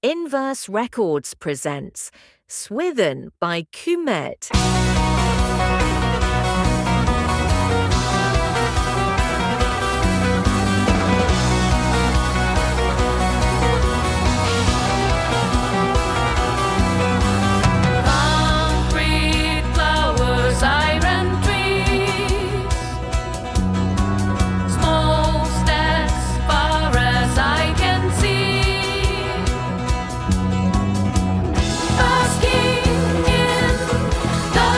Inverse Records presents Swithen by Kuumet. Concrete flowers, iron trees, smokestacks far as I can see, basking in the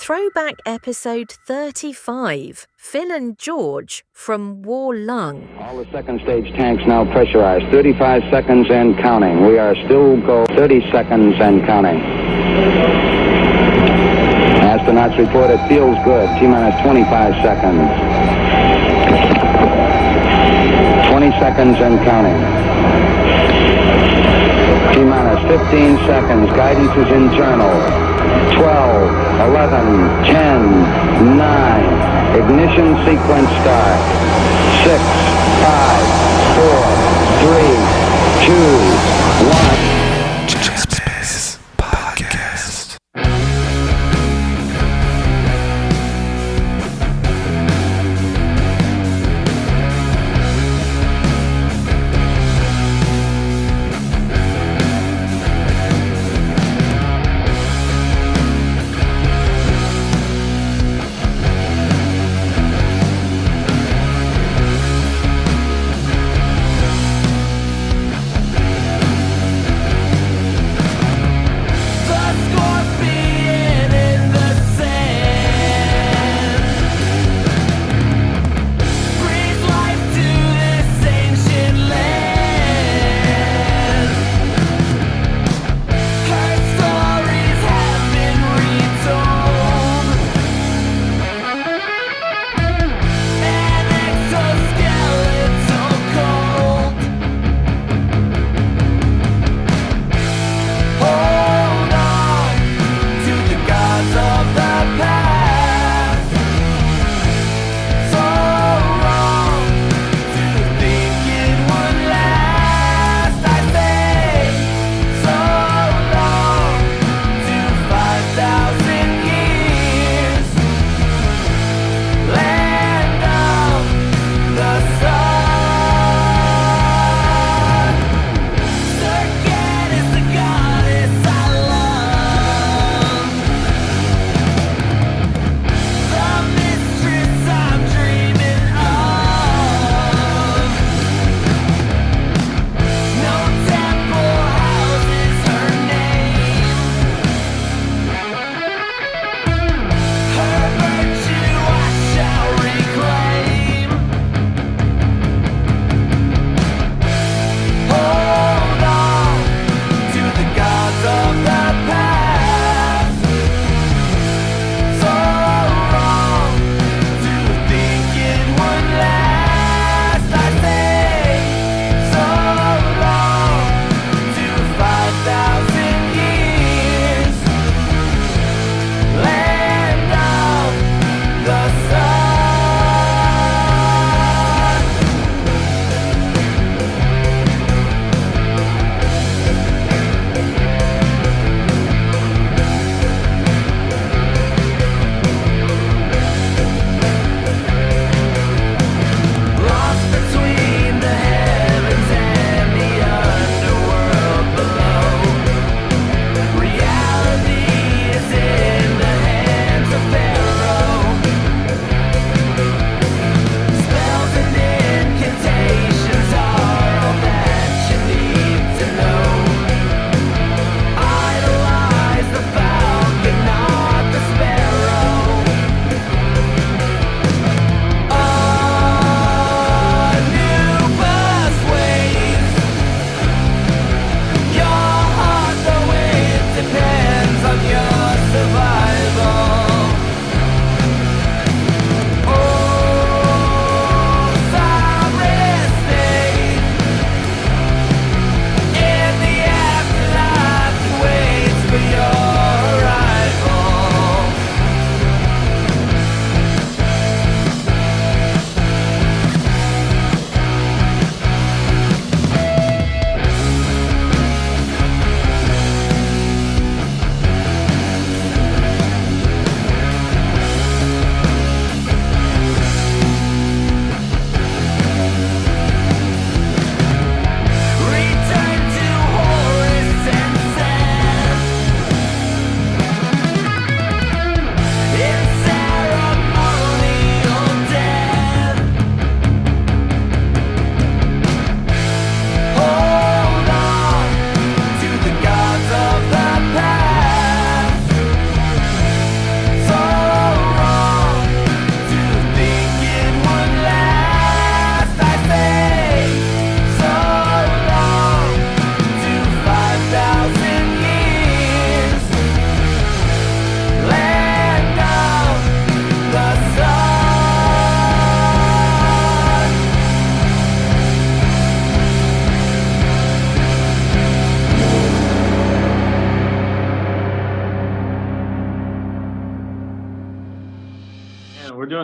Throwback episode 35, Finn and George from Warlung. All the second stage tanks now pressurized. 35 seconds and counting. We are still go 30 seconds and counting. Astronauts report it feels good. T-minus 25 seconds. 20 seconds and counting. T-minus 15 seconds. Guidance is internal. 12, 11, 10, 9. Ignition sequence start. 6, 5, 4, 3, 2, 1. Space Podcast.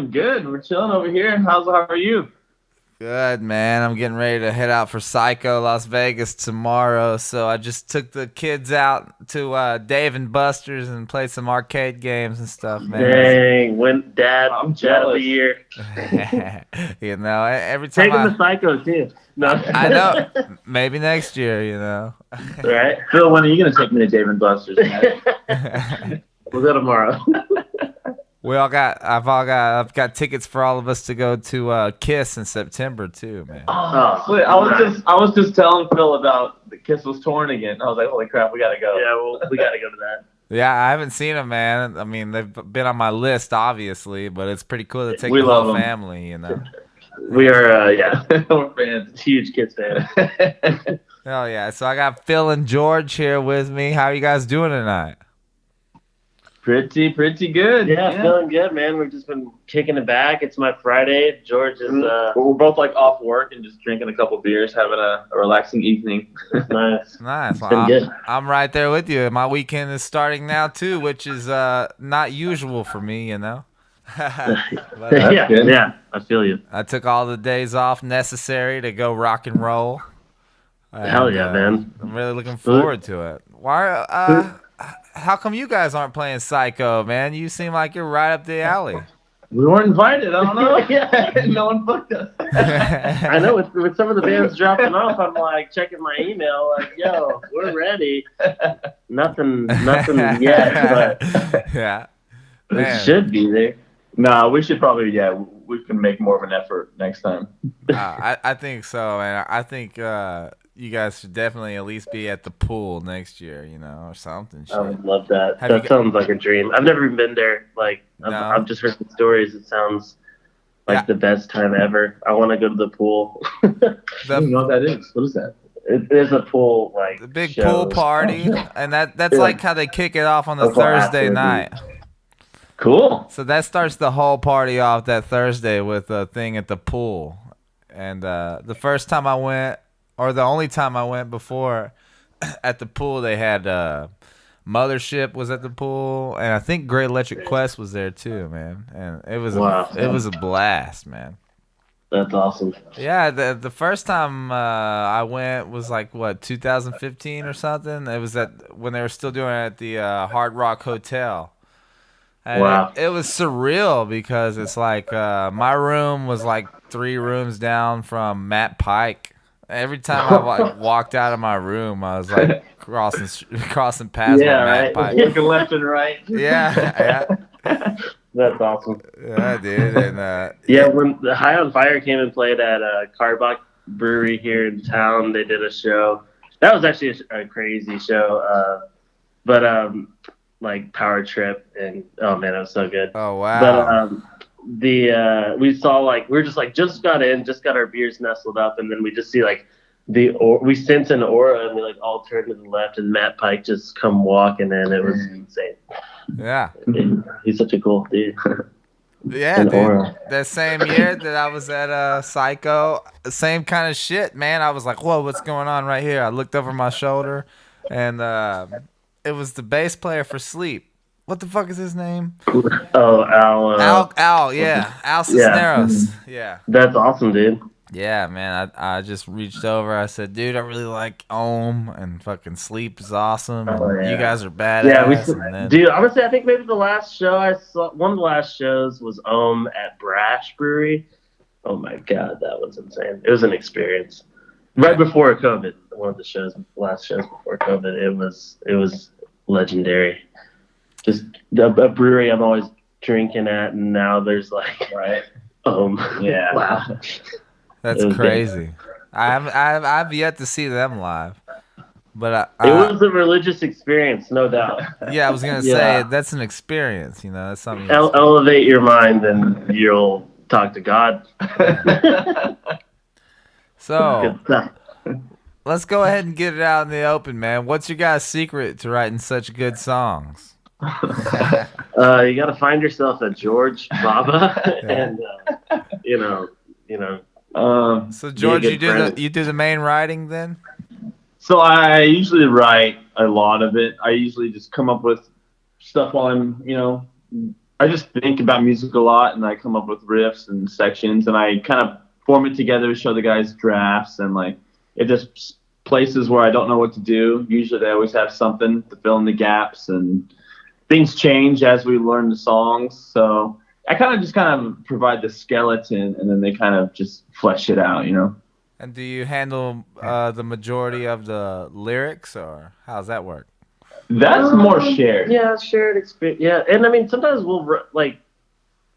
doing good. We're chilling over here. How are you? Good, man. I'm getting ready to head out for Psycho Las Vegas tomorrow, so I just took the kids out to Dave and Buster's and played some arcade games and stuff, man. Dang, when Dad I'm of jealous. the year. You know, every time Take him to Psycho, too. No. I know, maybe next year, you know. Right? Phil, when are you going to take me to Dave and Buster's, man? We'll go tomorrow. I've got tickets for all of us to go to Kiss in September too, man. Oh, Sweet. I was just telling Phil about the Kiss was torn again. I was like, holy crap, we got to go. Yeah, well, we got to go to that. Yeah, I haven't seen them, man. I mean, they've been on my list, obviously, but it's pretty cool to take We the love whole 'em. family, you know. We are, yeah, We're fans. huge Kids fans. Hell yeah! So I got Phil and George here with me. How are you guys doing tonight? Pretty good. Yeah, feeling good, man. We've just been kicking it back. It's my Friday. George is We're both like off work and just drinking a couple beers, having a relaxing evening. nice. Nice. It's been good. I'm right there with you. My weekend is starting now too, which is not usual for me, you know. But, Yeah, good. yeah, I feel you. I took all the days off necessary to go rock and roll. Hell yeah, man. I'm really looking forward to it. Why? How come you guys aren't playing Psycho, man? You seem like you're right up the alley. We weren't invited. I don't know. Yeah. No one booked us. I know with some of the bands dropping off, I'm like checking my email, like, yo, we're ready. Nothing yet, but Yeah. it Man. should be there. Nah, we should probably, we can make more of an effort next time. I think so, and I think you guys should definitely at least be at the pool next year, you know, or something. Shit. I would love that. Have That you sounds like a dream. I've never even been there. Like, No? I've just heard the stories. It sounds like Yeah. the best time ever. I want to go to the pool. I don't even know what that is. What is that? It is a pool, like, The big show. pool party, and that's Yeah. like how they kick it off on the That's what Thursday after night. Cool. So that starts the whole party off that Thursday with a thing at the pool. And the first time I went, or the only time I went before, at the pool they had Mothership was at the pool, and I think Great Electric Quest was there too, man. And it was a blast, man. That's awesome. Yeah, the first time I went was like, what, 2015 or something? It was when they were still doing it at the Hard Rock Hotel. And Wow. it was surreal because it's like my room was like 3 rooms down from Matt Pike. Every time I walked out of my room, I was like crossing paths with Matt Pike. Looking left and right. Yeah. That's awesome. Yeah, dude. And Yeah, when the High on Fire came and played at Carbach Brewery here in town, they did a show. That was actually a crazy show. But like Power Trip, and oh man, it was so good. Oh wow. But we saw, like, we were just got in, just got our beers nestled up, and then we just see like we sense an aura, and we like all turn to the left, and Matt Pike just come walking in. It was insane. Yeah. He's such a cool dude. Yeah, An dude. aura. That same year that I was at Psycho, same kind of shit, man. I was like, whoa, what's going on right here? I looked over my shoulder, and it was the bass player for Sleep. What the fuck is his name? Oh, Al. Al, yeah. Al Cisneros. Yeah. That's awesome, dude. Yeah, man. I just reached over. I said, dude, I really like Ohm, and fucking Sleep is awesome. And Oh, yeah. you guys are badass. Yeah, and then, dude. Honestly, I think maybe the last show I saw, one of the last shows was at Brash Brewery. Oh my god, that was insane. It was an experience. Right before COVID, one of the last shows before COVID, it was legendary. Just a brewery I'm always drinking at, and now there's like Yeah. wow. that's it was crazy. I've yet to see them live. But It was a religious experience, no doubt. yeah, I was gonna Yeah. say that's an experience. You know, that's something. Elevate your mind, and you'll talk to God. So Good stuff. let's go ahead and get it out in the open, man. What's your guys' secret to writing such good songs? You got to find yourself a George Baba, and you know. So George, good friend. you do the main writing then? So I usually write a lot of it. I usually just come up with stuff while I'm, I just think about music a lot, and I come up with riffs and sections, and I kind of form it together to show the guys drafts, and like it just places where I don't know what to do. Usually, they always have something to fill in the gaps, and things change as we learn the songs. So I kind of provide the skeleton, and then they kind of just flesh it out, you know. And do you handle the majority of the lyrics, or how's that work? That's more shared. Yeah, shared experience. Yeah, and I mean sometimes like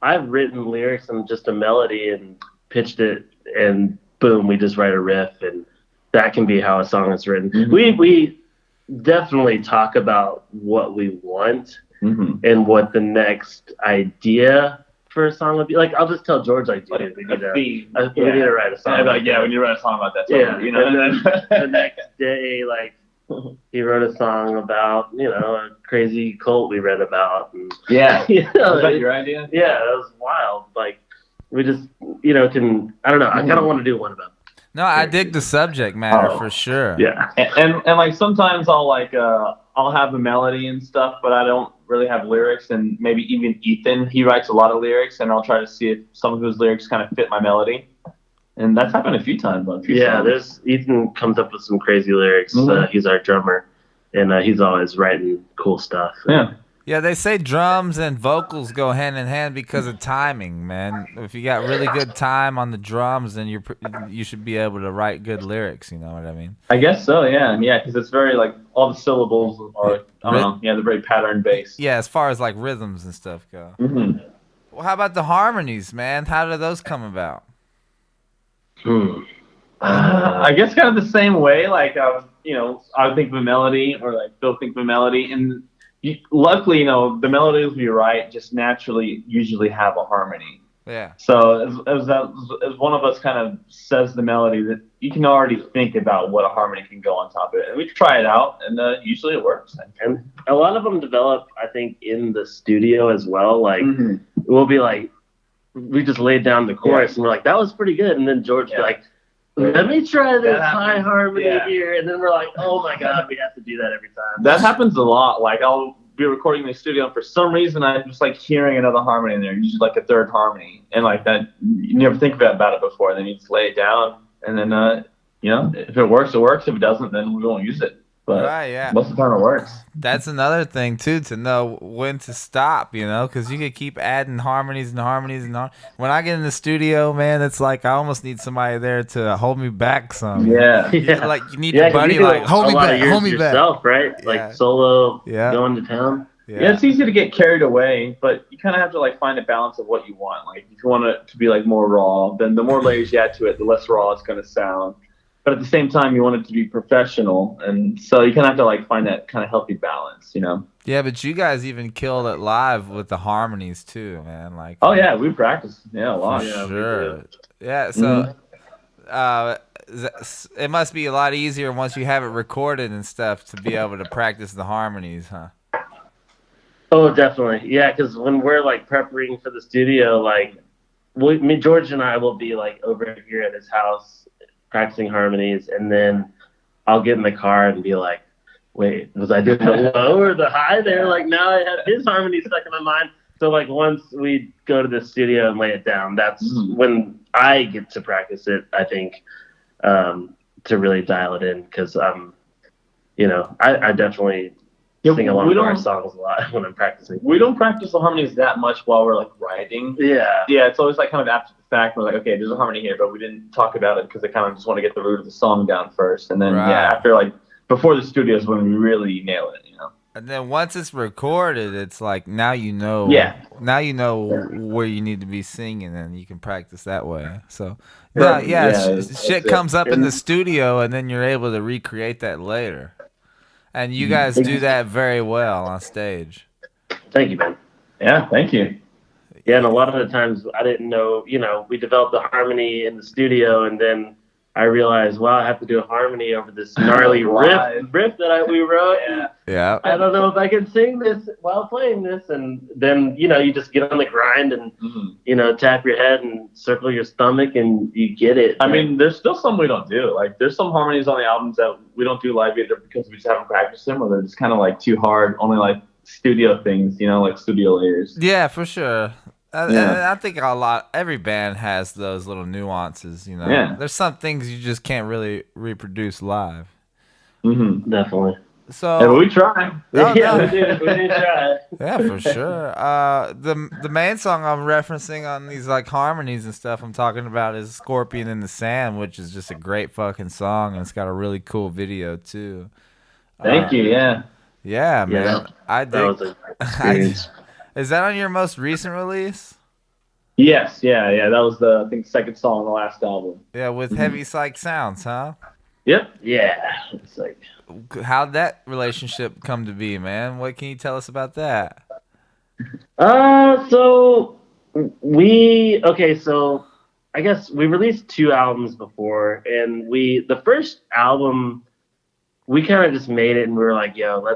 I've written lyrics and just a melody and pitched it, and boom, we just write a riff, and that can be how a song is written. Mm-hmm. We definitely talk about what we want and what the next idea for a song would be. Like I'll just tell George like, dude, we need to write a song. We need to write a song about that. Yeah, you know. And then the next day, like. He wrote a song about, a crazy cult we read about. And, yeah. Was that your idea? Yeah, that was wild. Like, we just, I don't know. I kind of want to do one about it. No, I dig the subject matter for sure. Yeah. And like sometimes I'll have a melody and stuff, but I don't really have lyrics. And maybe even Ethan, he writes a lot of lyrics, and I'll try to see if some of his lyrics kind of fit my melody. And that's happened a few times. There's Ethan comes up with some crazy lyrics. He's our drummer, and he's always writing cool stuff. Yeah, they say drums and vocals go hand in hand because of timing, man. If you got really good time on the drums, then you should be able to write good lyrics. You know what I mean? I guess so. Yeah, because it's very like all the syllables are. I don't know. Yeah, they're very pattern based. Yeah, as far as like rhythms and stuff go. Well, how about the harmonies, man? How do those come about? I guess kind of the same way. Like I would think of a melody, or like Phil think of a melody, and luckily, the melodies we write just naturally usually have a harmony. Yeah. So as one of us kind of says the melody, that you can already think about what a harmony can go on top of it, and we try it out, and usually it works. And a lot of them develop, I think, in the studio as well. Like we'll be like. We just laid down the chorus and we're like, that was pretty good. And then George would be like, let me try this high harmony here. And then we're like, oh my God, we have to do that every time. That happens a lot. Like I'll be recording in the studio, and for some reason I'm just like hearing another harmony in there, usually like a third harmony. And like that, you never think about it before. And then you just lay it down. And then, if it works, it works. If it doesn't, then we won't use it. But most of the time it works. That's another thing, too, to know when to stop, because you could keep adding harmonies and harmonies. When I get in the studio, man, it's like I almost need somebody there to hold me back some. Yeah. Like you need your buddy, like, hold me back, hold me yourself, back. Right? Like solo going to town. Yeah, it's easy to get carried away, but you kind of have to like find a balance of what you want. Like if you want it to be like more raw, then the more layers you add to it, the less raw it's going to sound. But at the same time, you want it to be professional, and so you kind of have to like find that kind of healthy balance, Yeah, but you guys even killed it live with the harmonies too, man. Like, oh yeah, we practiced, a lot. Sure. Yeah, so it must be a lot easier once you have it recorded and stuff to be able to practice the harmonies, huh? Oh, definitely. Yeah, because when we're like preparing for the studio, like George and I will be like over here at his house. Practicing harmonies, and then I'll get in the car and be like, wait, was I doing the low or the high there? Like now I have his harmony stuck in my mind. So like once we go to the studio and lay it down, that's when I get to practice it, I think, to really dial it in, because I definitely sing along to our songs a lot when I'm practicing. We don't practice the harmonies that much while we're like writing. Yeah, it's always like kind of after the fact. We're like, okay, there's a harmony here, but we didn't talk about it because I kind of just want to get the root of the song down first, and then after like before the studio is when we really nail it, And then once it's recorded, it's like now you know. Yeah. Now you know where you need to be singing, and you can practice that way. So shit comes up in the studio, and then you're able to recreate that later. And you guys do that very well on stage. Thank you, man. Yeah, thank you. Yeah, and a lot of the times I didn't know, we developed the harmony in the studio, and then I realized, wow, I have to do a harmony over this gnarly riff that we wrote. Yeah. I don't know if I can sing this while playing this. And then, you just get on the grind and, tap your head and circle your stomach and you get it. I mean, there's still some we don't do. Like, there's some harmonies on the albums that we don't do live either because we just haven't practiced them, or they're just kind of like too hard, only like studio things, like studio layers. Yeah, for sure. Yeah. I think every band has those little nuances. Yeah. There's some things you just can't really reproduce live. Mm-hmm. Definitely. So Yeah, but we try. Oh, yeah, no. we did try. Yeah, for sure. The main song I'm referencing on these like harmonies and stuff I'm talking about is "Scorpion in the Sand," which is just a great fucking song, and it's got a really cool video too. Thank you. Yeah. Yeah, man. Yeah, I that was dig. an experience. Is that on your most recent release? Yes. Yeah. That was I think, second song on the last album. Yeah, with Heavy Psych Sounds, huh? Yep. Yeah, it's like How'd that relationship come to be, man? What can you tell us about that? so so I guess we released 2 albums before, and the first album we kind of just made it, and we were like, yo,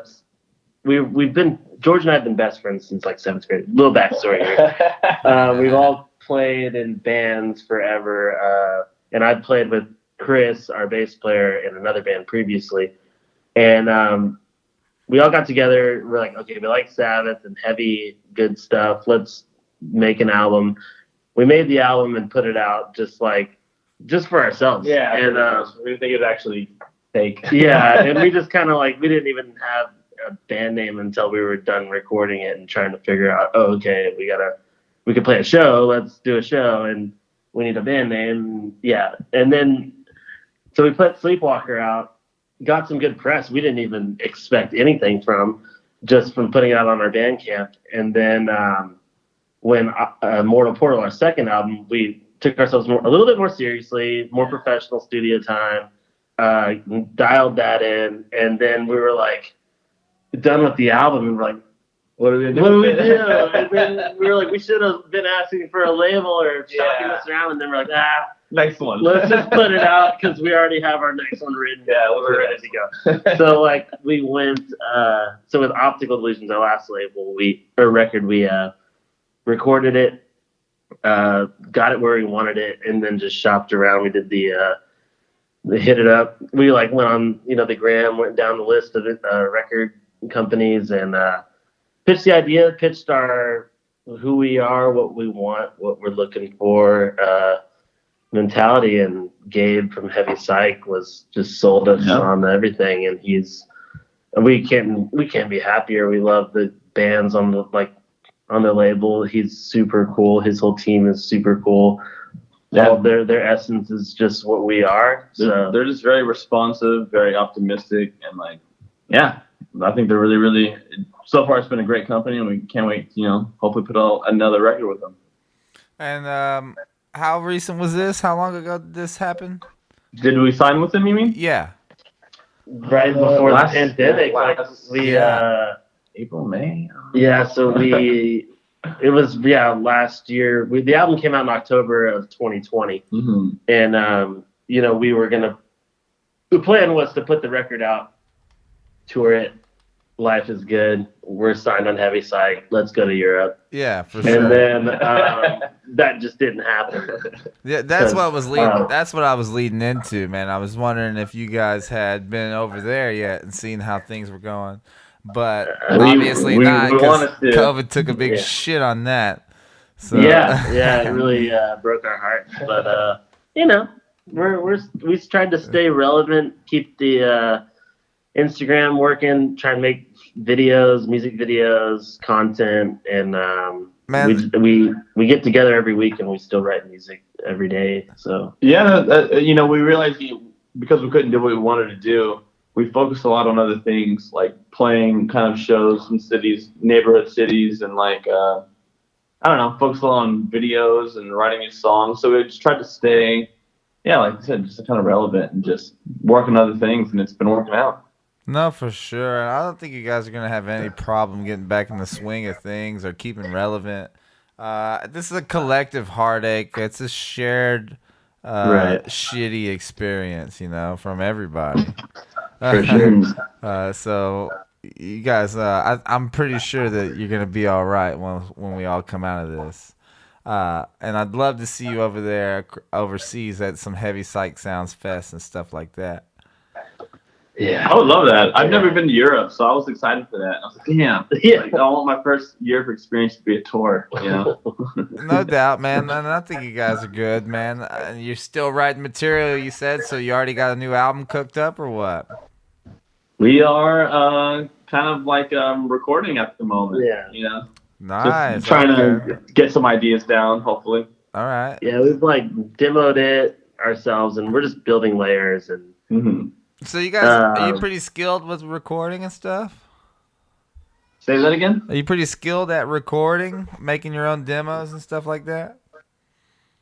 we've been George and I have been best friends since like 7th grade. Little backstory here. We've all played in bands forever, and I'd played with Chris, our bass player, in another band previously, and we all got together. We're like, okay, we like Sabbath and heavy, good stuff. Let's make an album. We made the album and put it out just for ourselves. Yeah. And we didn't think it would actually take. yeah, and we just kind of we didn't even have a band name until we were done recording it and trying to figure out, okay, we could play a show. Let's do a show, and we need a band name. Yeah, and then so we put Sleepwalker out. Got some good press. We didn't even expect anything from putting it out on our Bandcamp. And then when Mortal Portal, our second album, we took ourselves a little bit more seriously, more professional studio time, dialed that in, and then we were done with the album, and we're like, What do we do? what do we do? And then we were like, we should have been asking for a label or shopping Yeah. this around, and then we're like, Next one. let's just put it out because we already have our next one written. Yeah, we're ready to go. So we went. So with Optical Delusions, our last label, record, we recorded it, got it where we wanted it, and then just shopped around. We did the hit it up. We went on the gram, went down the list of record companies, and pitched the idea, pitched who we are, what we want, what we're looking for. Mentality, and Gabe from Heavy Psych was just sold us on everything, and we can't be happier. We love the bands on the label. He's super cool. His whole team is super cool. Yeah. All their essence is just what we are. So They're just very responsive, very optimistic, and I think they're really, really. So far, it's been a great company, and we can't wait. Hopefully, put out another record with them. And how recent was this? How long ago did this happen? Did we sign with them? You mean? Yeah. right before the pandemic, April, May. Yeah, so it was last year. The album came out in October of 2020, Mm-hmm. and the plan was to put the record out, tour it. Life is good. We're signed on Heavy Psych. Let's go to Europe. Yeah, for sure. And then that just didn't happen. Yeah, that's what was leading. Oh. That's what I was leading into, man. I was wondering if you guys had been over there yet and seen how things were going, but obviously not, because COVID took a big shit on that. So. Yeah, it really broke our hearts. But we tried to stay relevant, keep the Instagram working, try and make videos, music videos, content, and Man. we get together every week and we still write music every day. So we realized because we couldn't do what we wanted to do, we focused a lot on other things like playing kind of shows in cities, neighborhood cities, and focused on videos and writing new songs. So we just tried to stay, like I said, just kind of relevant and just work on other things, and it's been working out. No, for sure. I don't think you guys are going to have any problem getting back in the swing of things or keeping relevant. This is a collective heartache. It's a shared shitty experience, from everybody. for sure. So you guys, I'm pretty sure that you're going to be all right when we all come out of this. And I'd love to see you over there overseas at some Heavy Psych Sounds Fest and stuff like that. Yeah. I would love that. I've never been to Europe, so I was excited for that. I was like, damn. Yeah. Like, I want my first Europe experience to be a tour, you know? No doubt, man. And I think you guys are good, man. You're still writing material, you said, so you already got a new album cooked up or what? We are kind of like recording at the moment. Yeah. You know? Nice. Just trying okay. to get some ideas down, hopefully. All right. Yeah, we've like demoed it ourselves, and we're just building layers. And Mm-hmm. So you guys, are you pretty skilled with recording and stuff? Say that again? Are you pretty skilled at recording, making your own demos and stuff like that?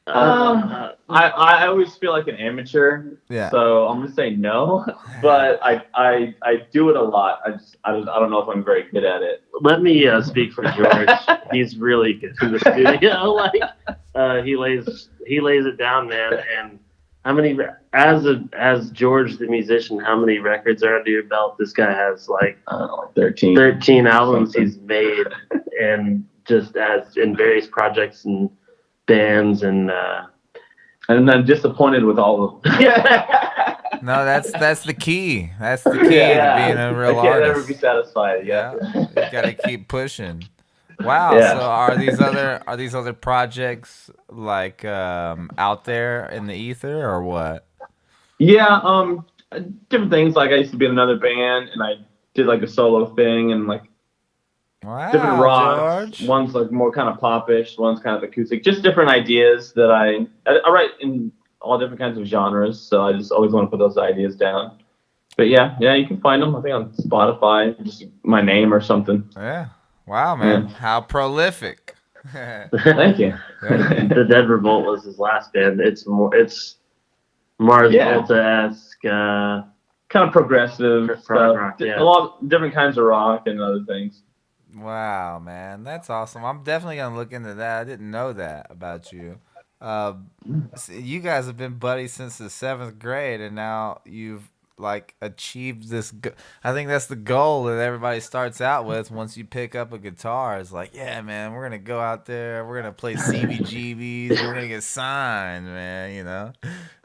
I always feel like an amateur. Yeah. So I'm gonna say no, but I do it a lot. I don't know if I'm very good at it. let me speak for George. He's really good in the studio. Like he lays it down, man. And how many as George the musician, how many records are under your belt? This guy has like 13. 13 albums he's made, and just as in various projects and bands, and I'm disappointed with all of them. No, that's the key. That's the key to being a real I can't artist. ever be satisfied. Yeah, you gotta keep pushing. Wow. Yeah. So are these other projects like out there in the ether or what? Yeah, different things. Like I used to be in another band, and I did like a solo thing, and like Wow, different rocks. George. One's like more kind of popish, one's kind of acoustic. Just different ideas that I write in all different kinds of genres. So I just always want to put those ideas down. But yeah, you can find them. I think on Spotify, just my name or something. Yeah. Wow, man. Yeah. How prolific. Thank you. the Dead Revolt was his last band. It's Mars Volta-esque. Kind of progressive stuff. Rock, yeah. A lot of different kinds of rock and other things. Wow, man. That's awesome. I'm definitely going to look into that. I didn't know that about you. You guys have been buddies since the 7th grade, and now you've like achieved this. I think that's the goal that everybody starts out with once you pick up a guitar. It's like, yeah, man, we're going to go out there. We're going to play CBGBs. We're going to get signed, man, you know?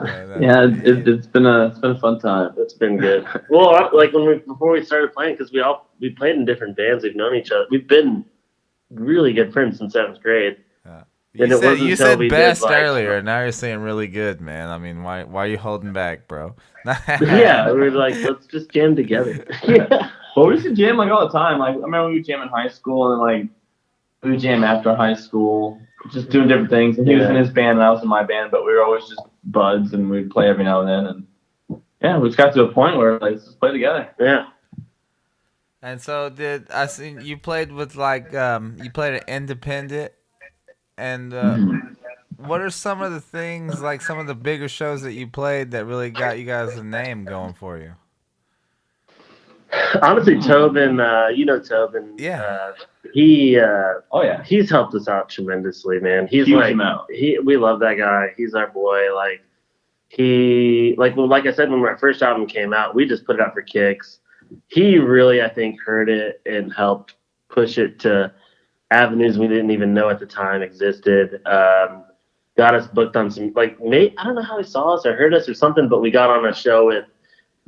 Yeah, it's been a fun time. It's been good. Well, like before we started playing, because we played in different bands. We've known each other. We've been really good friends since 7th grade. You said best earlier. Now you're saying really good, man. I mean, why are you holding back, bro? Yeah, we were like, let's just jam together. Well, we used to jam like all the time. Like I remember we would jam in high school, and then like we would jam after high school, just doing different things. And he was in his band, and I was in my band, but we were always just buds, and we'd play every now and then. And yeah, we just got to a point where like let's just play together. Yeah. And so I see you played with like you played an independent. And what are some of the things, like some of the bigger shows that you played that really got you guys a name going for you? Honestly, Tobin, you know Tobin. Yeah. He's helped us out tremendously, man. He's Huge like, amount. we love that guy. He's our boy. Like like I said, when our first album came out, we just put it out for kicks. He really, I think, heard it and helped push it to avenues we didn't even know at the time existed. Got us booked on some, like, I don't know how he saw us or heard us or something, but we got on a show with,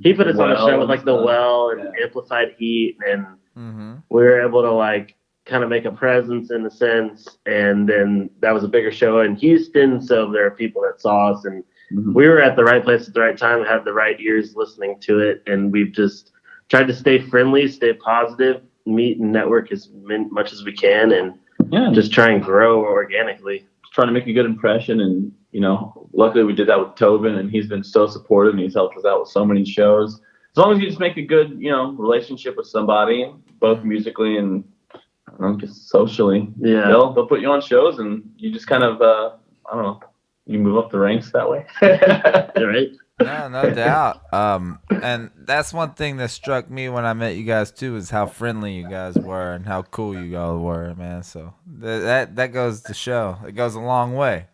he put us on a show with like The Well and Amplified Heat, and we were able to like kind of make a presence in a sense. And then that was a bigger show in Houston, so there are people that saw us, and we were at the right place at the right time, had the right ears listening to it, and we've just tried to stay friendly, stay positive, meet and network as much as we can, and just try and grow organically. Trying to make a good impression, and luckily we did that with Tobin, and he's been so supportive, and he's helped us out with so many shows. As long as you just make a good relationship with somebody, both musically and just socially, they'll put you on shows, and you just kind of you move up the ranks that way. Right. No doubt. And that's one thing that struck me when I met you guys too, is how friendly you guys were and how cool you all were, man. So that goes to show. It goes a long way.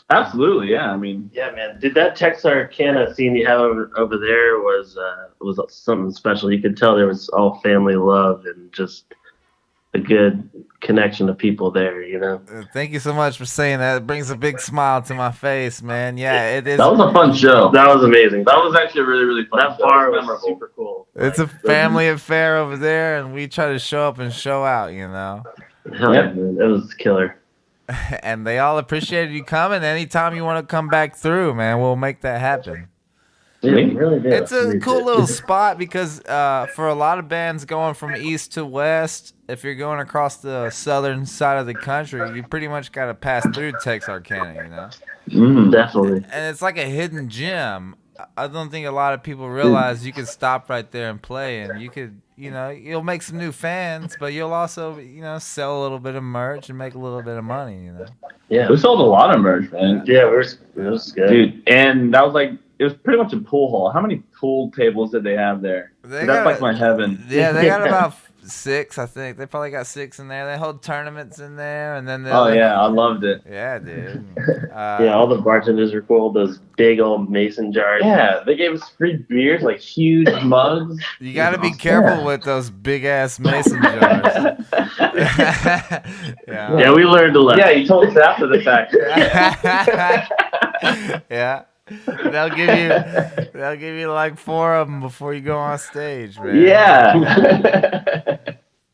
Absolutely, yeah. I mean, yeah, man. Dude, that Texarkana scene you have over there was something special. You could tell there was all family love and just a good connection of people there, you know. Thank you so much for saying that. It brings a big smile to my face, man. Yeah, it is. That was a fun show. That was amazing. That was actually a really, really fun. That show. bar It was memorable. super cool. It's a family affair over there, and we try to show up and show out, you know. Hell yeah, man. It was killer. And they all appreciated you coming. Anytime you want to come back through, man, we'll make that happen. Yeah, we really did. It's a cool little spot because for a lot of bands going from east to west, if you're going across the southern side of the country, you pretty much got to pass through Texarkana, you know? Definitely. And it's like a hidden gem. I don't think a lot of people realize you could stop right there and play, and you could, you know, you'll make some new fans, but you'll also, you know, sell a little bit of merch and make a little bit of money, you know? Yeah. We sold a lot of merch, man. Yeah, it was good. Dude, and that was like, it was pretty much a pool hall. How many pool tables did they have there? They That's got- like my heaven. Yeah, they got about 6, I think. They probably got 6 in there. They hold tournaments in there, and then Oh, yeah, I loved it. yeah, dude. Yeah, all the bartenders were cool. Those big old mason jars. Yeah, they gave us free beers, like huge mugs. You got to be careful with those big ass mason jars. yeah. Yeah, we learned a lesson. Yeah, you told us after the fact. Yeah. They'll give you like 4 of them before you go on stage, man. Yeah.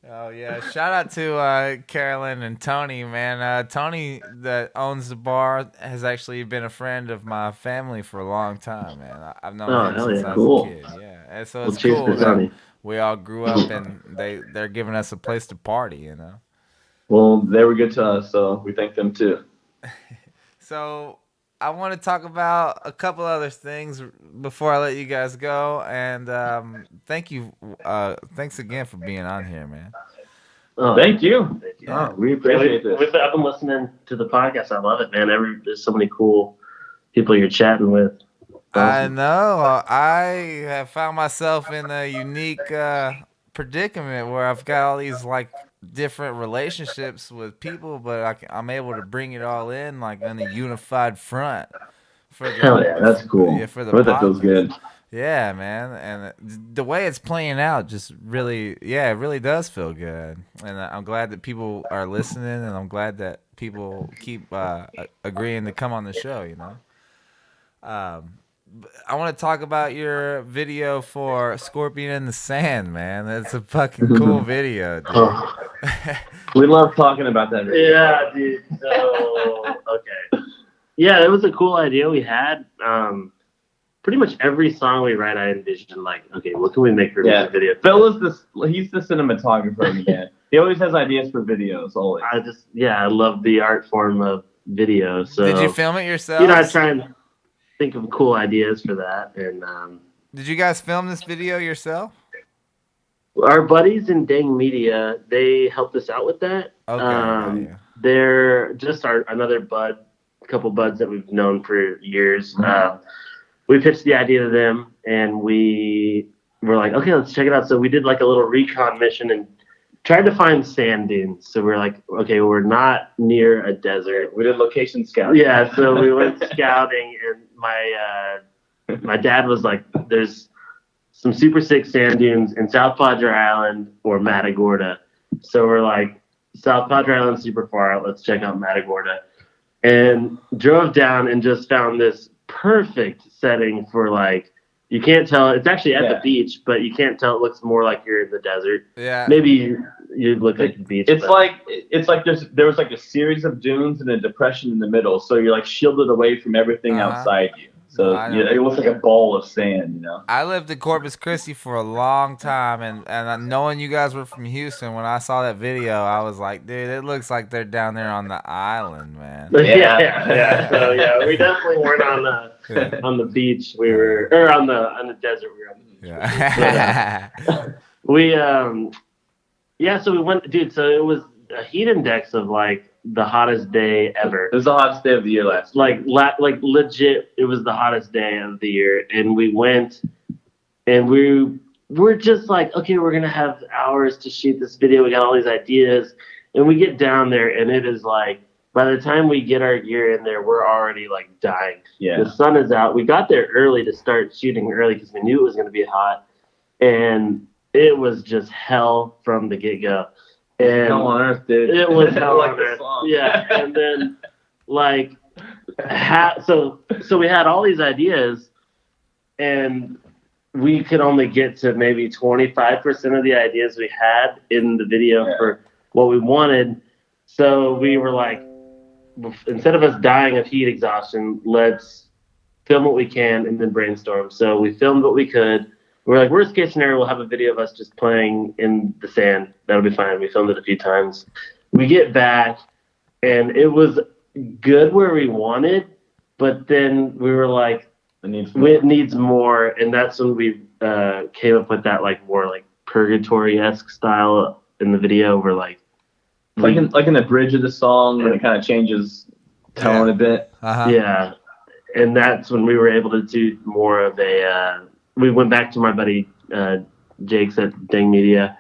Oh yeah! Shout out to Carolyn and Tony, man. Tony that owns the bar has actually been a friend of my family for a long time, man. I've known him hell since yeah. I was Cool. a kid. Yeah, and so Well, it's cheers cool to that Tony. we all grew up and they're giving us a place to party, you know. Well, they were good to us, so we thank them too. So I want to talk about a couple other things before I let you guys go, and thank you, thanks again for being on here, man. Oh, Thank you. thank you. Oh, we Yeah, appreciate this. I've been listening to the podcast. I love it, man. There's so many cool people you're chatting with. I know. I have found myself in a unique predicament where I've got all these like different relationships with people, but I'm able to bring it all in like in a unified front. For the, Hell yeah, That's cool. Yeah, for the I bet that feels podcast. good. Yeah, man, and the way it's playing out just really, yeah, it really does feel good, and I'm glad that people are listening, and I'm glad that people keep agreeing to come on the show. You know, I want to talk about your video for Scorpion in the Sand, man. That's a fucking cool video, dude. Oh, We love talking about that. yeah, dude. So, okay. Yeah, it was a cool idea we had. Pretty much every song we write, I envision like, okay, what can we make for a music video? Phil is he's the cinematographer in the band. He always has ideas for videos, always. I love the art form of video. So Did you film it yourself? You know, I try and think of cool ideas for that. And Did you guys film this video yourself? our buddies in Dang Media, they helped us out with that. Okay. yeah. They're just another couple buds that we've known for years. We pitched the idea to them, and we were like, okay, let's check it out. So we did like a little recon mission and tried to find sand dunes. So we're like, okay, we're not near a desert. We did location scouting. Yeah, so we went scouting, and my dad was like, there's some super sick sand dunes in South Padre Island or Matagorda. So we're like, South Padre Island super far out. Let's check out Matagorda. And drove down and just found this perfect setting for like, you can't tell. It's actually at the beach, but you can't tell. It looks more like you're in the desert. Yeah. Maybe you look like the beach. It's but- like there was like a series of dunes and a depression in the middle, so you're like shielded away from everything outside you. So I know. it looks like a ball of sand, you know. I lived in Corpus Christi for a long time, and knowing you guys were from Houston, when I saw that video, I was like, dude, it looks like they're down there on the island, man. Yeah. So yeah, we definitely weren't on the beach. We were on the desert. We were on the beach. Yeah. So we went, dude. So it was a heat index of like the hottest day ever. It was the hottest day of the year last year. Like legit, it was the hottest day of the year, and we went, and we're just like, okay, we're gonna have hours to shoot this video. We got all these ideas, and we get down there, and it is like, by the time we get our gear in there, we're already like dying. Yeah. The sun is out. We got there early to start shooting early because we knew it was gonna be hot, and it was just hell from the get-go. And Hell on earth, dude. it was hell like on the earth. song. Yeah, and then like, so we had all these ideas, and we could only get to maybe 25% of the ideas we had in the video for what we wanted. So we were like, instead of us dying of heat exhaustion, let's film what we can and then brainstorm. So we filmed what we could. We're like, worst case scenario, we'll have a video of us just playing in the sand. That'll be fine. We filmed it a few times. We get back, and it was good where we wanted, but then we were like, it needs more. And that's when we came up with that like more like purgatory-esque style in the video. We're like in the bridge of the song, when it kind of changes tone a bit. Yeah. And that's when we were able to do more of a we went back to my buddy Jake's at Dang Media,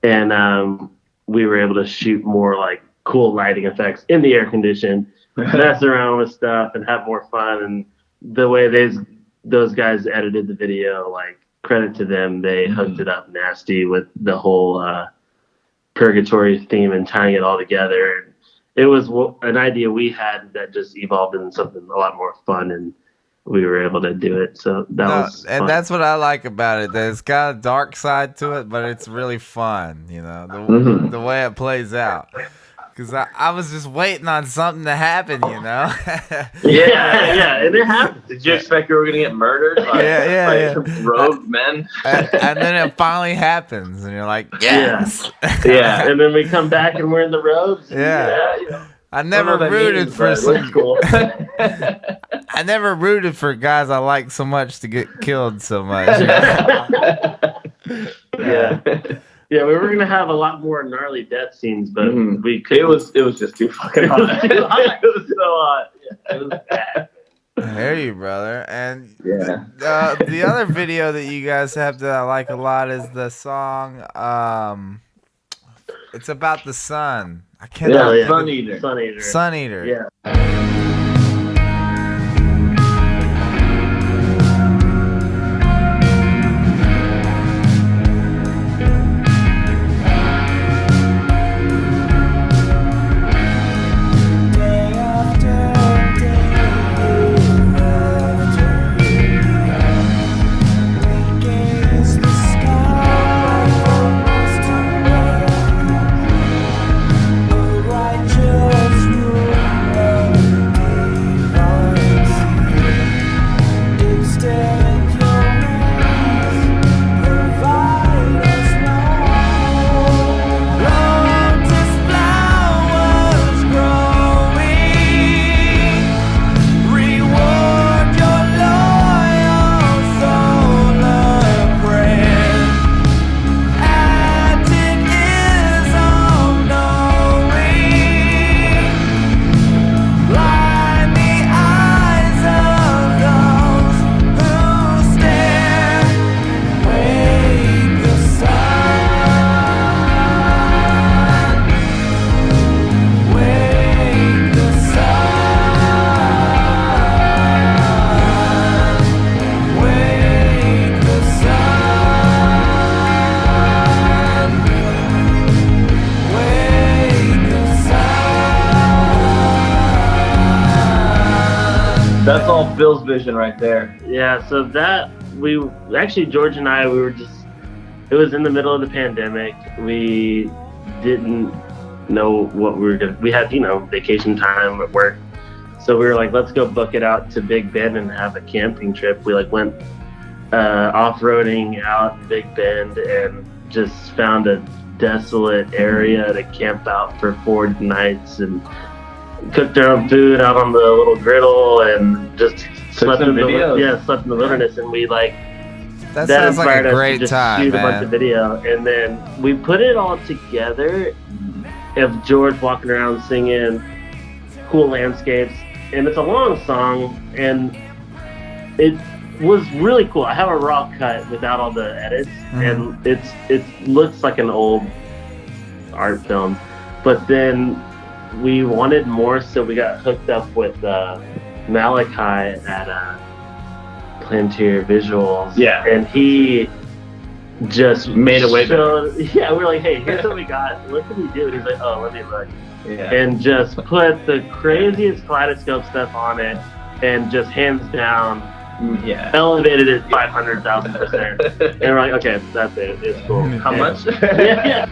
and we were able to shoot more like cool lighting effects in the air condition, mess around with stuff and have more fun. And the way those guys edited the video, like, credit to them, they hooked it up nasty with the whole purgatory theme and tying it all together. It was an idea we had that just evolved into something a lot more fun, and we were able to do it. So that was fun. And that's what I like about it. That it's got a dark side to it, but it's really fun, you know, the way it plays out. Because I was just waiting on something to happen, you know? yeah, and it happened. Did you expect you were going to get murdered by rogue men? And then it finally happens, and you're like, yes! Yeah, and then we come back and we're in the robes. Yeah. I never rooted for some... cool. I never rooted for guys I like so much to get killed so much. You know? Yeah. Yeah, we were gonna have a lot more gnarly death scenes, but we couldn't. It was just too fucking hot. It was so hot. Yeah, it was bad. I hear you, brother. And the other video that you guys have that I like a lot is the song. It's about the sun. I can't. Sun Eater. Sun Eater. Yeah. That's all Phil's vision right there. Yeah, so that George and I, it was in the middle of the pandemic. We didn't know what we were doing. We had, vacation time at work. So we were like, let's go book it out to Big Bend and have a camping trip. We went off-roading out in Big Bend and just found a desolate area to camp out for 4 nights and cooked our own food out on the little griddle and just slept in the wilderness. And we that sounds like a great us to just time, shoot man. a bunch of video. And then we put it all together of George walking around singing cool landscapes. And it's a long song, and it was really cool. I have a raw cut without all the edits, and it looks like an old art film. But then we wanted more, so we got hooked up with Malachi at Plantier Visuals. Yeah. And he just Made it way better. Yeah, we're like, hey, here's what we got. What can we do? And he's like, oh, let me look. Yeah. And just put the craziest kaleidoscope stuff on it, and just hands down, Yeah. elevated it 500,000%. And we're like, okay, that's it. It's cool. How much? Yeah.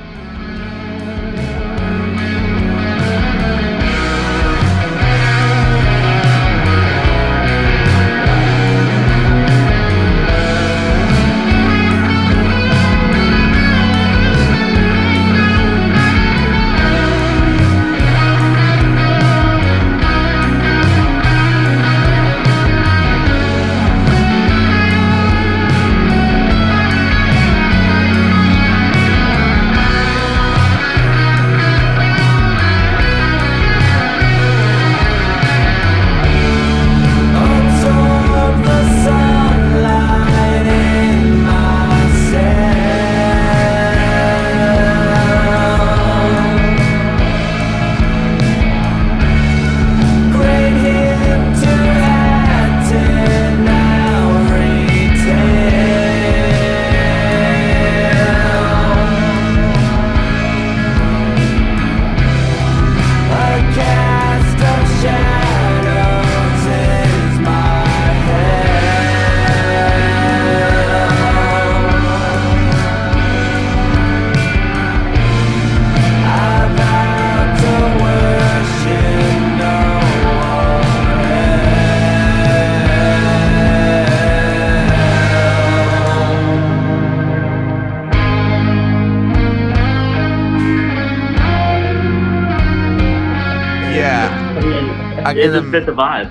It just fit the vibe.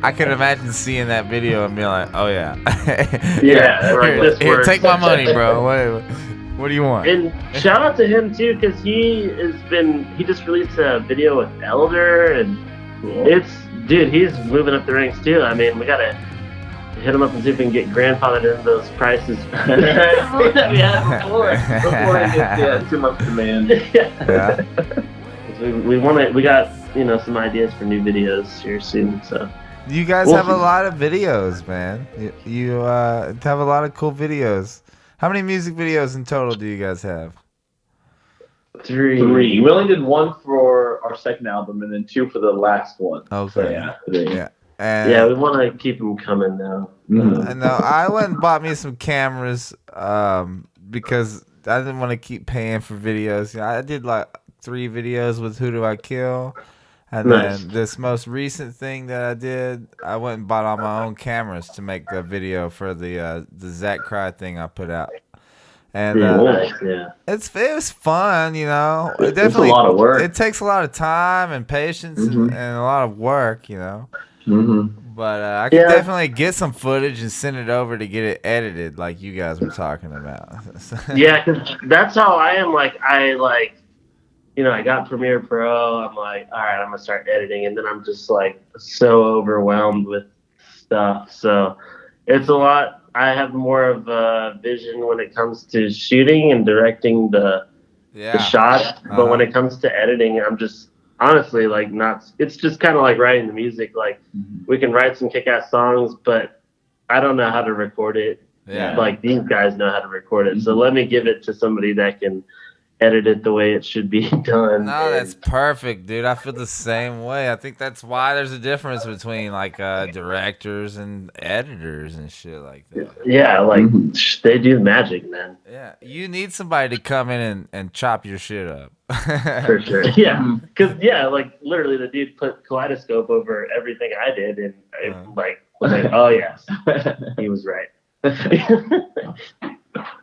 I can imagine seeing that video and being like, "Oh yeah, Yeah, right. here, This here, works. take my money, bro. What do you want?" And shout out to him too, because he just released a video with Elder, and he's moving up the ranks too. I mean, we gotta hit him up and see if we can get grandfathered into those prices that we had before it gets too much demand. Yeah. We got some ideas for new videos here soon. So you guys have a lot of videos, man. You have a lot of cool videos. How many music videos in total do you guys have? 3. We only did 1 for our second album, and then 2 for the last one. Okay. So, yeah. 3. Yeah. And we want to keep them coming now. I know. I went and bought me some cameras because I didn't want to keep paying for videos. I did like 3 videos with Who Do I Kill, and then this most recent thing that I did, I went and bought all my own cameras to make a video for the Zach Cry thing I put out. And it was fun, It definitely, it's a lot of work. It takes a lot of time and patience and a lot of work, But I can definitely get some footage and send it over to get it edited, like you guys were talking about. Yeah, because that's how I am. I got Premiere Pro. I'm like, all right, I'm gonna start editing, and then I'm just like so overwhelmed with stuff. So it's a lot. I have more of a vision when it comes to shooting and directing the shot, but when it comes to editing, I'm just honestly not. It's just kind of like writing the music. Like we can write some kick-ass songs, but I don't know how to record it. Yeah. Like these guys know how to record it. So let me give it to somebody that can edit it the way it should be done. No, that's perfect, dude. I feel the same way. I think that's why there's a difference between directors and editors and shit like that. Yeah, they do magic, man. Yeah, you need somebody to come in and chop your shit up. For sure. Yeah, because literally the dude put kaleidoscope over everything I did, and was like, oh yes, he was right.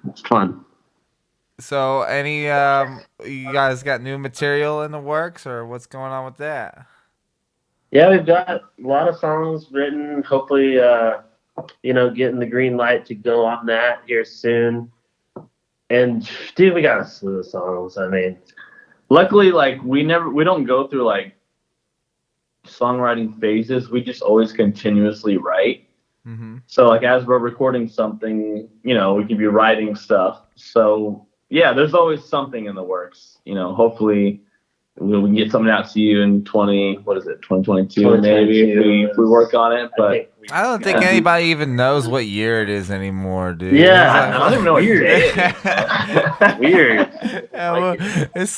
It's fun. So, any you guys got new material in the works, or what's going on with that? Yeah, we've got a lot of songs written. Hopefully, getting the green light to go on that here soon. And dude, we got a slew of songs. I mean, luckily, we don't go through songwriting phases. We just always continuously write. Mm-hmm. So as we're recording something, we could be writing stuff. So yeah, there's always something in the works. Hopefully we can get something out to you in 2022 maybe if we work on it. But I think I don't think anybody even knows what year it is anymore, dude. Yeah, I don't even know what weird. day it is, man. Weird. Yeah, well, it's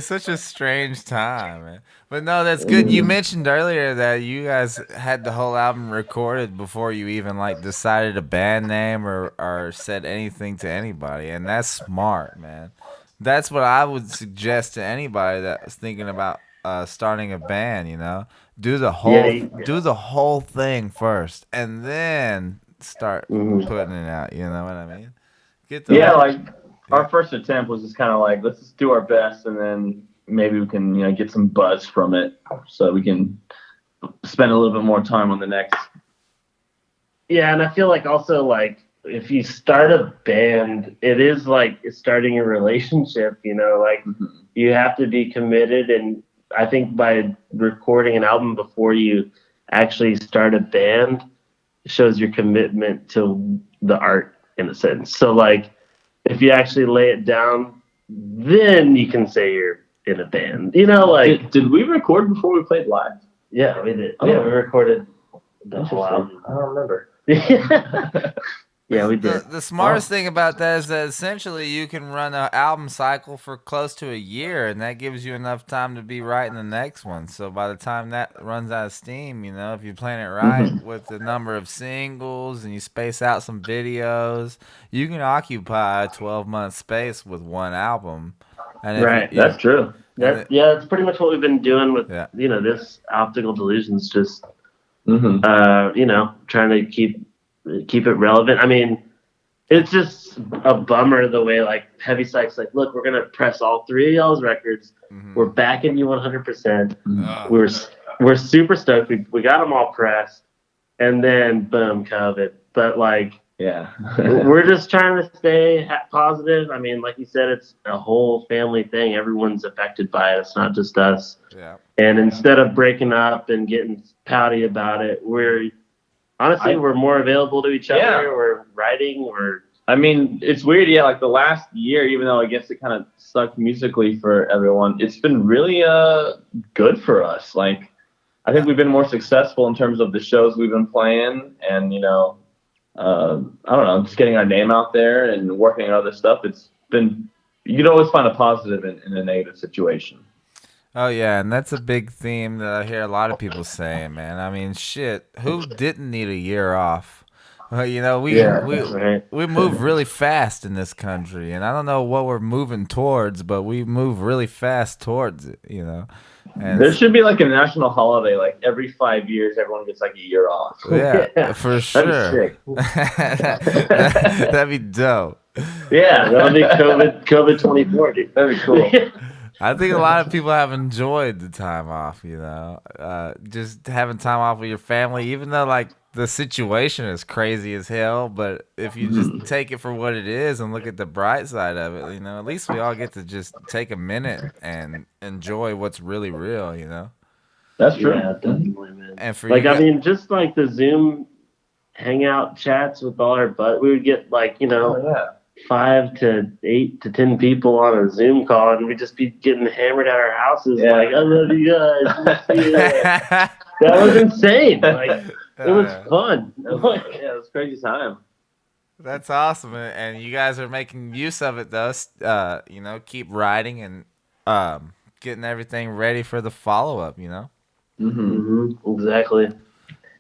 such a strange time, man. But no, that's good. You mentioned earlier that you guys had the whole album recorded before you even like decided a band name or said anything to anybody, and that's smart, man. That's what I would suggest to anybody that was thinking about starting a band. Do the whole thing first, and then start putting it out. You know what I mean? Get the Yeah, our first attempt was just kind of like, let's just do our best, and then maybe we can get some buzz from it, so we can spend a little bit more time on the next. Yeah, and I feel like also like if you start a band, it is like it's starting a relationship. Like you have to be committed, and I think by recording an album before you actually start a band shows your commitment to the art in a sense. So like if you actually lay it down, then you can say you're in a band. Did we record before we played live? Yeah, we did. Oh. Yeah, we recorded the whole album. I don't remember. Yeah, we did. The smartest thing about that is that essentially you can run an album cycle for close to a year, and that gives you enough time to be writing the next one. So by the time that runs out of steam, if you plan it right with the number of singles and you space out some videos, you can occupy a 12-month space with one album. And Right. That's true. That's pretty much what we've been doing with this Optical Delusions. Just trying to keep it relevant. I mean, it's just a bummer the way like Heavy Psych's like, look, we're gonna press all three of y'all's records. We're backing you 100%. We're super stoked. We got them all pressed, and then boom, COVID. But like, we're just trying to stay positive. I mean, like you said, it's a whole family thing. Everyone's affected by it. It's not just us. Yeah. And instead of breaking up and getting pouty about it, we're more available to each other. Yeah. We're writing. I mean, it's weird. Yeah, like the last year, even though I guess it kind of sucked musically for everyone, it's been really good for us. Like, I think we've been more successful in terms of the shows we've been playing, and I don't know, just getting our name out there and working on other stuff. It's been, you can always find a positive in a negative situation. Oh, yeah, and that's a big theme that I hear a lot of people saying, man. I mean, shit, who didn't need a year off? We move really fast in this country, and I don't know what we're moving towards, but we move really fast towards it, And there should be like a national holiday, like every 5 years, everyone gets like a year off. Yeah, for sure. That'd be sick. That'd be dope. Yeah, that'll be COVID 24, dude. That'd be cool. I think a lot of people have enjoyed the time off, just having time off with your family, even though like the situation is crazy as hell. But if you just take it for what it is and look at the bright side of it, at least we all get to just take a minute and enjoy what's really real, That's true. Yeah, definitely, man. And for like, I mean, just like the Zoom hangout chats with all our we would get like, 5 to 8 to 10 people on a Zoom call, and we'd just be getting hammered at our houses. Yeah. Like, I love you guys. That was insane. Like, it was fun. It was a crazy time. That's awesome, and you guys are making use of it, though. Keep writing and getting everything ready for the follow-up. Exactly.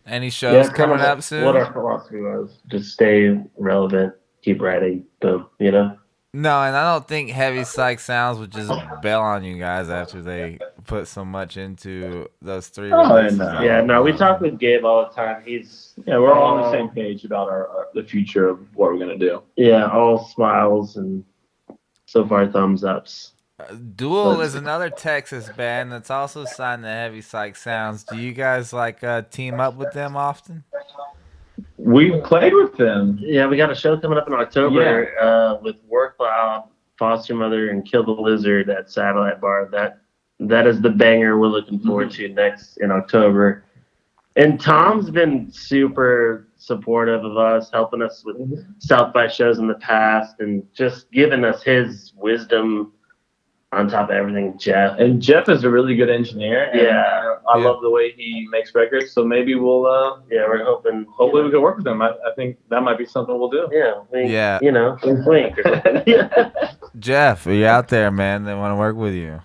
Any shows coming up soon? What our philosophy was: just stay relevant, keep writing. Boom. No, and I don't think Heavy Psych Sounds would just bail on you guys after they put so much into those 3 releases. No, we talk with Gabe all the time. We're all on the same page about the future of what we're gonna do. Yeah, all smiles and so far thumbs ups. Duel is another Texas band that's also signed to Heavy Psych Sounds. Do you guys team up with them often? We played with them. Yeah, we got a show coming up in October with Warcloud, Foster Mother, and Kill the Lizard at Satellite Bar. That is the banger we're looking forward to next in October. And Tom's been super supportive of us, helping us with South by shows in the past, and just giving us his wisdom on top of everything. Jeff is a really good engineer. Yeah. I Yeah. love the way he makes records. So maybe we'll Yeah, we're hoping. hopefully we can work with him. I think that might be something we'll do. Yeah, Yeah. You know, wink or something. Yeah. Jeff, are you out there, man? They want to work with you.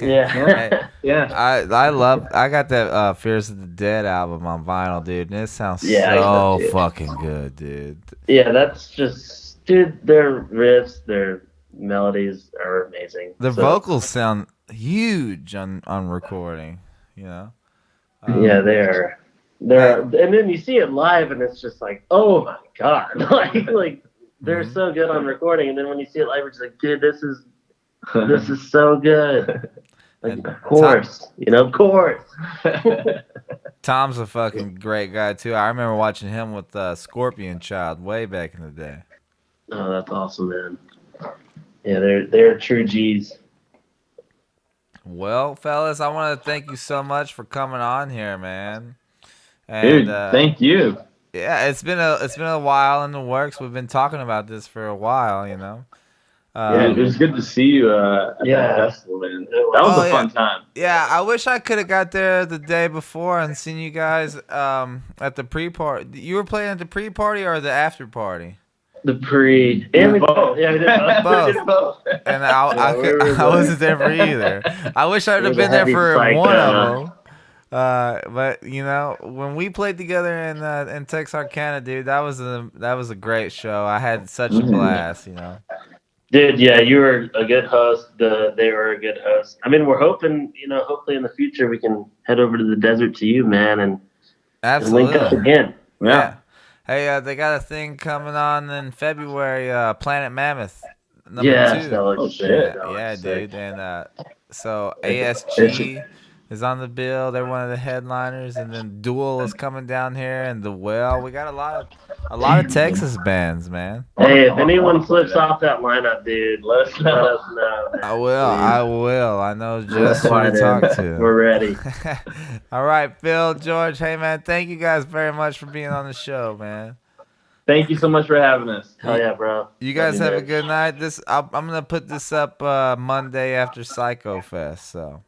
Yeah. Yeah. I got that Fears of the Dead album on vinyl, dude, and it sounds Yeah, I so got it. fucking good, dude. Yeah, that's just, dude, their riffs, their melodies are amazing. The So, vocals sound huge on recording, you know? Yeah, they're, and then you see it live and it's just like, oh my God. like they're Mhm. so good on recording. And then when you see it live, it's like, dude, this is so good. Like, And of course, of course. Tom's a fucking great guy, too. I remember watching him with Scorpion Child way back in the day. Oh, that's awesome, man. Yeah, they're true G's. Well, fellas, I want to thank you so much for coming on here, man. And, Dude, thank you. Yeah, it's been a while in the works. We've been talking about this for a while, you know. Yeah, it was good to see you at that festival, man. That was a fun time. Yeah, I wish I could have got there the day before and seen you guys at the pre-party. You were playing at the pre-party or the after-party? The pre and we both. Yeah, we did both. Both. We did both. And I wasn't there for either. I wish I'd have been there for one of them. But when we played together in Texarkana, dude, that was a great show. I had such a blast, Dude, yeah, you were a good host. They were a good host. I mean, we're hoping, hopefully in the future we can head over to the desert to you, man, and Absolutely. link up again. Yeah. Hey, they got a thing coming on in February, Planet Mammoth #2. Oh shit! Yeah, dude. And so ASG is on the bill. They're one of the headliners, and then Duel is coming down here, and The Well. We got a lot of Texas bands, man. Hey, if anyone slips off that lineup, dude, let us know. I will. I know just who to talk to. We're ready. All right, Phil, George. Hey, man, thank you guys very much for being on the show, man. Thank you so much for having us. Hell yeah, bro. You guys have a good night. I'm gonna put this up Monday after Psycho Fest. So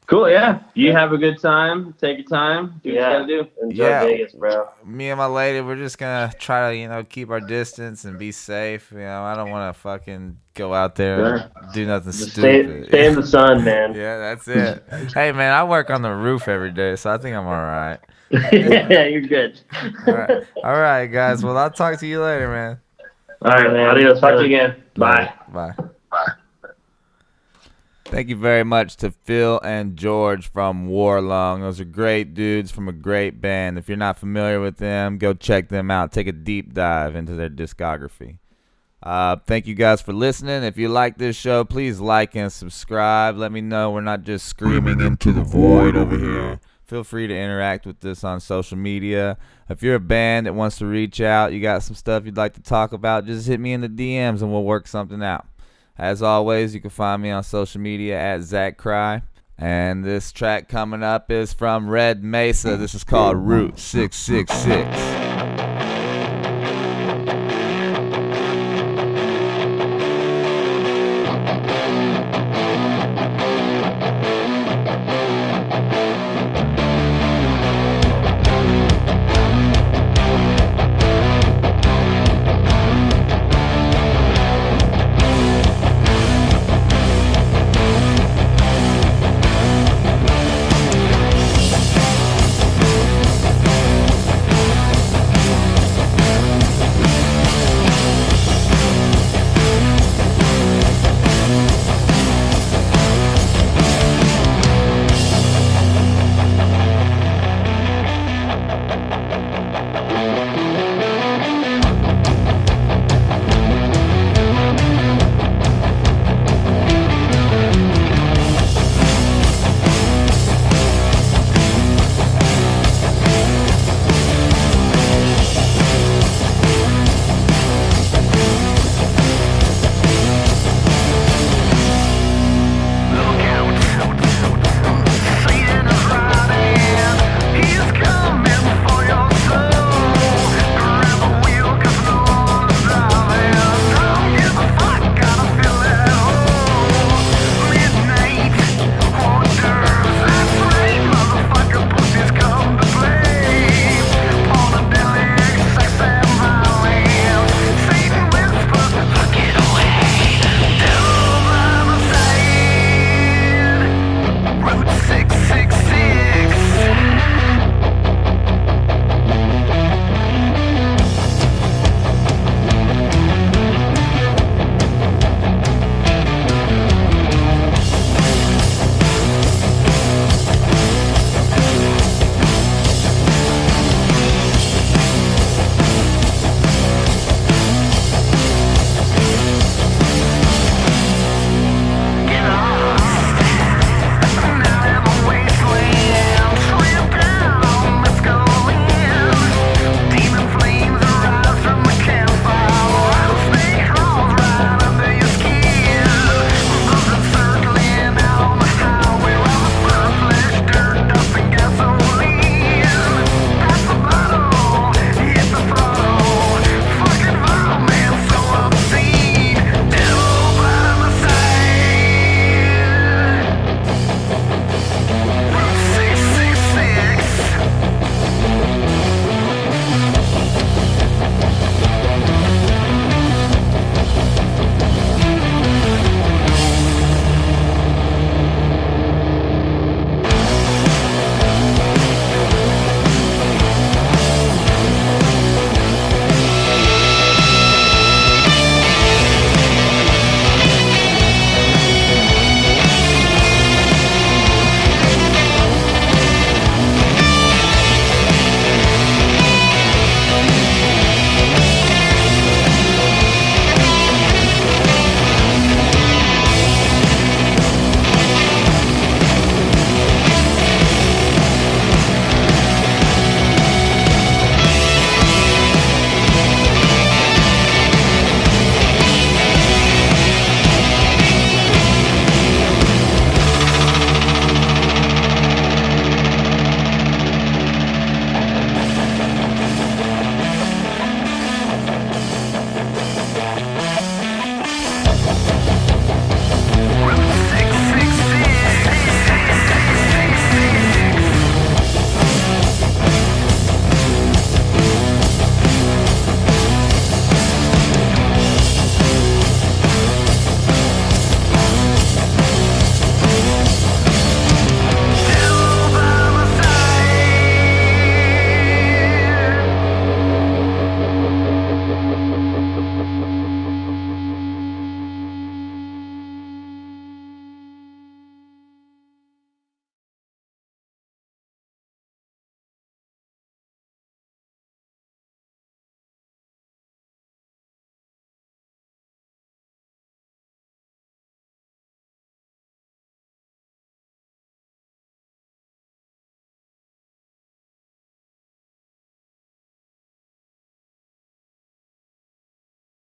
cool. Yeah, you have a good time. Take your time. Do what you gotta do. Enjoy Vegas, bro. Me and my lady, we're just gonna try to keep our distance and be safe. I don't want to fucking go out there and do nothing stupid. Stay in the sun, man. Yeah, that's it. Hey, man, I work on the roof every day, so I think I'm all right. Yeah, you're good. All right, guys. Well, I'll talk to you later, man. All right, man. Adios. Talk to you again. Bye. Bye. Thank you very much to Phil and George from Warlung. Those are great dudes from a great band. If you're not familiar with them, go check them out. Take a deep dive into their discography. Thank you guys for listening. If you like this show, please like and subscribe. Let me know we're not just screaming into the void over here. Feel free to interact with this on social media. If you're a band that wants to reach out, you got some stuff you'd like to talk about, just hit me in the DMs and we'll work something out. As always, you can find me on social media at Zach Cry. And this track coming up is from Red Mesa. This is called Route 666.